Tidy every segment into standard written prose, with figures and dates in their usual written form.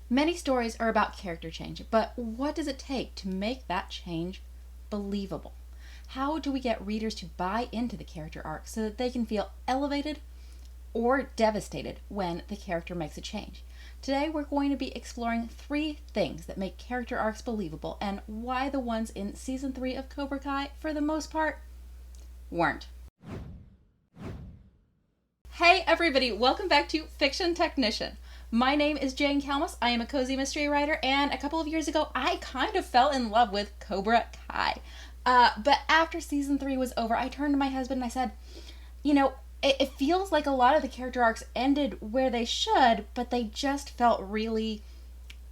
Many stories are about character change, but what does it take to make that change believable? How do we get readers to buy into the character arc so that they can feel elevated or devastated when the character makes a change? Today we're going to be exploring 3 things that make character arcs believable and why the ones in season 3 of Cobra Kai, for the most part, weren't. Hey everybody, welcome back to Fiction Technician. My name is Jane Kalmus. I am a cozy mystery writer, and a couple of years ago I kind of fell in love with Cobra Kai. But after season 3 was over, I turned to my husband and I said, it feels like a lot of the character arcs ended where they should, but they just felt really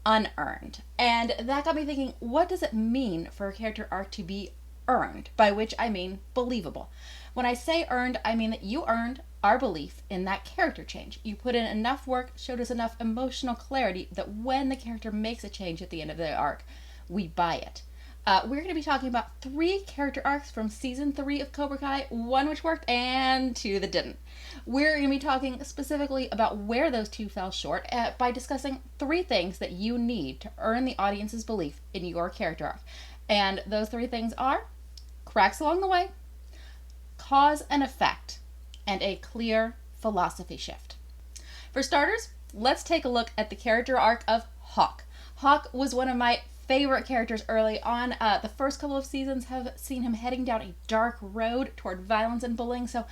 unearned. And that got me thinking, what does it mean for a character arc to be earned? By which I mean believable. When I say earned, I mean that you earned our belief in that character change. You put in enough work, showed us enough emotional clarity that when the character makes a change at the end of the arc, we buy it. We're going to be talking about 3 character arcs from season 3 of Cobra Kai, 1 which worked and 2 that didn't. We're going to be talking specifically about where those 2 fell short by discussing 3 things that you need to earn the audience's belief in your character arc. And those 3 things are cracks along the way, cause and effect, and a clear philosophy shift. For starters, let's take a look at the character arc of Hawk. Hawk was one of my favorite characters early on. The first couple of seasons have seen him heading down a dark road toward violence and bullying, so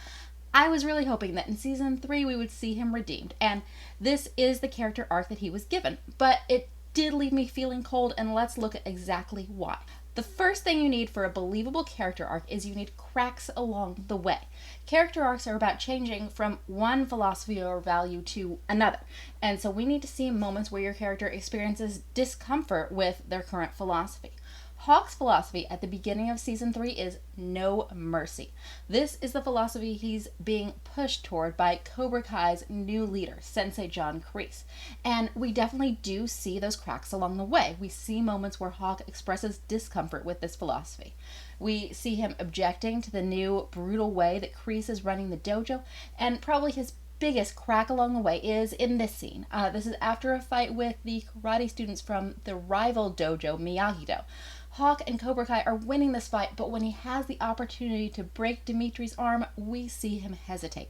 I was really hoping that in season 3 we would see him redeemed, and this is the character arc that he was given. But it did leave me feeling cold, and let's look at exactly why. The first thing you need for a believable character arc is you need cracks along the way. Character arcs are about changing from one philosophy or value to another. And so we need to see moments where your character experiences discomfort with their current philosophy. Hawk's philosophy at the beginning of season 3 is no mercy. This is the philosophy he's being pushed toward by Cobra Kai's new leader, Sensei John Kreese. And we definitely do see those cracks along the way. We see moments where Hawk expresses discomfort with this philosophy. We see him objecting to the new brutal way that Kreese is running the dojo, and probably his biggest crack along the way is in this scene. This is after a fight with the karate students from the rival dojo, Miyagi-Do. Hawk and Cobra Kai are winning this fight, but when he has the opportunity to break Dimitri's arm, we see him hesitate.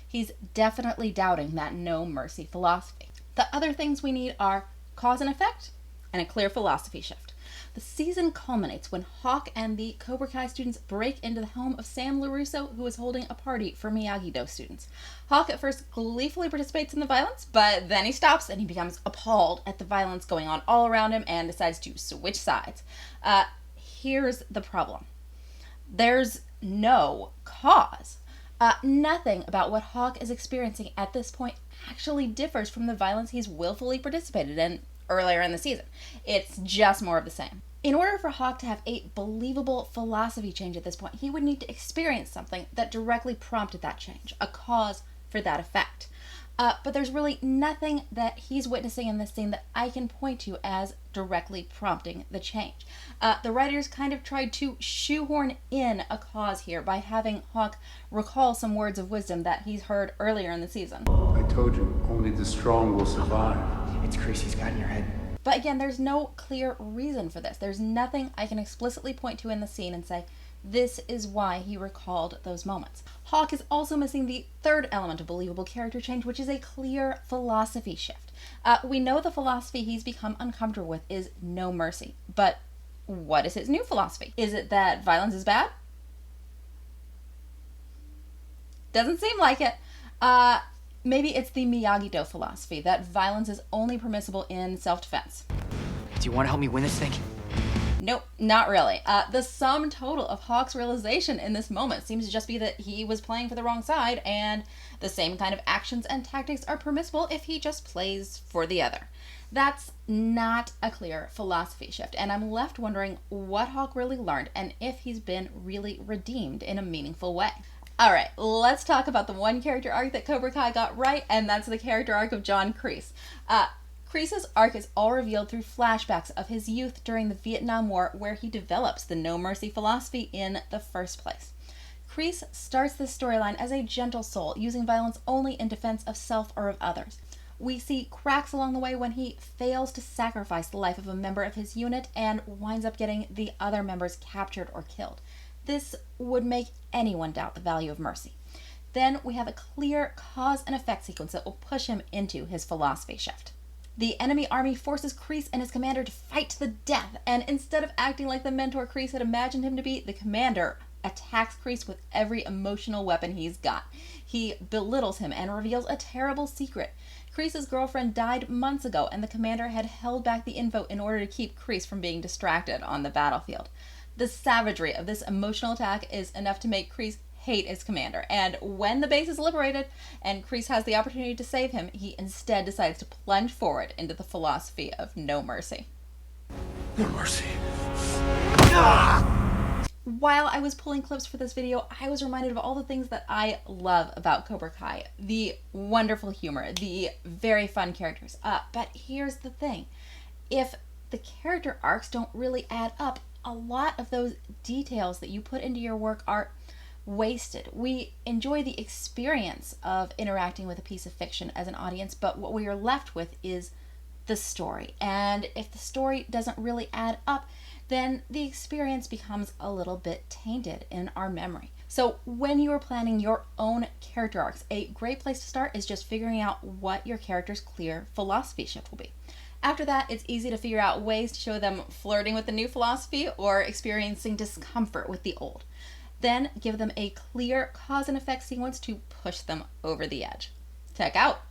He's definitely doubting that no mercy philosophy. The other things we need are cause and effect and a clear philosophy shift. The season culminates when Hawk and the Cobra Kai students break into the home of Sam LaRusso, who is holding a party for Miyagi-Do students. Hawk at first gleefully participates in the violence, but then he stops and he becomes appalled at the violence going on all around him and decides to switch sides. Here's the problem. There's no cause. Nothing about what Hawk is experiencing at this point actually differs from the violence he's willfully participated in earlier in the season. It's just more of the same. In order for Hawk to have a believable philosophy change at this point, he would need to experience something that directly prompted that change, a cause for that effect. But there's really nothing that he's witnessing in this scene that I can point to as directly prompting the change. The writers kind of tried to shoehorn in a cause here by having Hawk recall some words of wisdom that he's heard earlier in the season. I told you, only the strong will survive. It's Kreese, he's got in your head. But again, there's no clear reason for this. There's nothing I can explicitly point to in the scene and say, this is why he recalled those moments. Hawk is also missing the third element of believable character change, which is a clear philosophy shift. We know the philosophy he's become uncomfortable with is no mercy, but what is his new philosophy? Is it that violence is bad? Doesn't seem like it. Maybe it's the Miyagi-Do philosophy, that violence is only permissible in self-defense. Do you want to help me win this thing? Nope, not really. The sum total of Hawk's realization in this moment seems to just be that he was playing for the wrong side, and the same kind of actions and tactics are permissible if he just plays for the other. That's not a clear philosophy shift, and I'm left wondering what Hawk really learned and if he's been really redeemed in a meaningful way. Alright, let's talk about the one character arc that Cobra Kai got right, and that's the character arc of John Kreese. Kreese's arc is all revealed through flashbacks of his youth during the Vietnam War, where he develops the no mercy philosophy in the first place. Kreese starts this storyline as a gentle soul, using violence only in defense of self or of others. We see cracks along the way when he fails to sacrifice the life of a member of his unit and winds up getting the other members captured or killed. This would make anyone doubt the value of mercy. Then we have a clear cause and effect sequence that will push him into his philosophy shift. The enemy army forces Kreese and his commander to fight to the death, and instead of acting like the mentor Kreese had imagined him to be, the commander attacks Kreese with every emotional weapon he's got. He belittles him and reveals a terrible secret. Kreese's girlfriend died months ago, and the commander had held back the info in order to keep Kreese from being distracted on the battlefield. The savagery of this emotional attack is enough to make Kreese hate his commander, and when the base is liberated and Kreese has the opportunity to save him, he instead decides to plunge forward into the philosophy of no mercy. No mercy. While I was pulling clips for this video, I was reminded of all the things that I love about Cobra Kai. The wonderful humor, the very fun characters. But here's the thing. If the character arcs don't really add up, a lot of those details that you put into your work are wasted. We enjoy the experience of interacting with a piece of fiction as an audience, but what we are left with is the story. And if the story doesn't really add up, then the experience becomes a little bit tainted in our memory. So when you are planning your own character arcs, a great place to start is just figuring out what your character's clear philosophy shift will be. After that, it's easy to figure out ways to show them flirting with the new philosophy or experiencing discomfort with the old. Then give them a clear cause and effect sequence to push them over the edge. Check out